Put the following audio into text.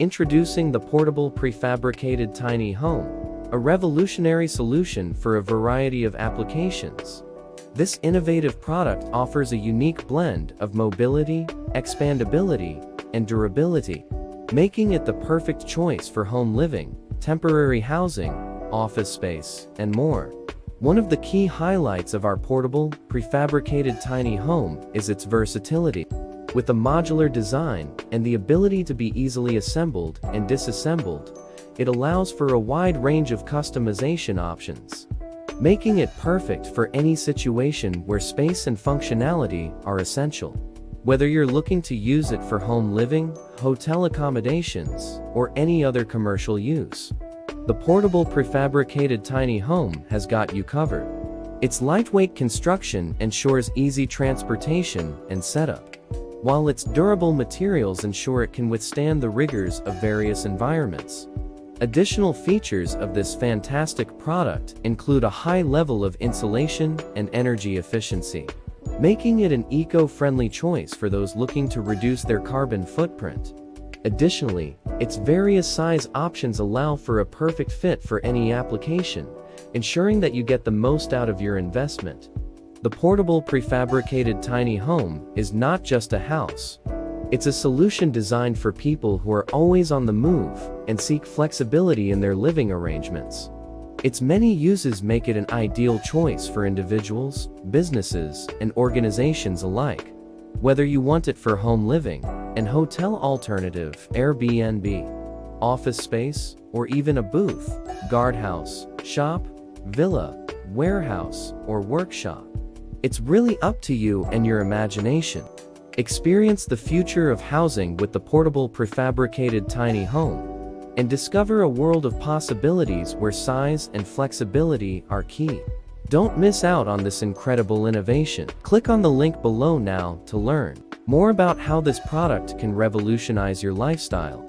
Introducing the portable prefabricated tiny home, a revolutionary solution for a variety of applications. This innovative product offers a unique blend of mobility, expandability, and durability, making it the perfect choice for home living, temporary housing, office space, and more. One of the key highlights of our portable, prefabricated tiny home is its versatility. With a modular design and the ability to be easily assembled and disassembled, it allows for a wide range of customization options, making it perfect for any situation where space and functionality are essential. Whether you're looking to use it for home living, hotel accommodations, or any other commercial use, the portable prefabricated tiny home has got you covered. Its lightweight construction ensures easy transportation and setup, while its durable materials ensure it can withstand the rigors of various environments. Additional features of this fantastic product include a high level of insulation and energy efficiency, making it an eco-friendly choice for those looking to reduce their carbon footprint. Additionally, its various size options allow for a perfect fit for any application, ensuring that you get the most out of your investment. The portable prefabricated tiny home is not just a house. It's a solution designed for people who are always on the move and seek flexibility in their living arrangements. Its many uses make it an ideal choice for individuals, businesses, and organizations alike. Whether you want it for home living, an hotel alternative, Airbnb, office space, or even a booth, guardhouse, shop, villa, warehouse, or workshop, it's really up to you and your imagination. Experience the future of housing with the portable prefabricated tiny home, and discover a world of possibilities where size and flexibility are key. Don't miss out on this incredible innovation. Click on the link below now to learn more about how this product can revolutionize your lifestyle.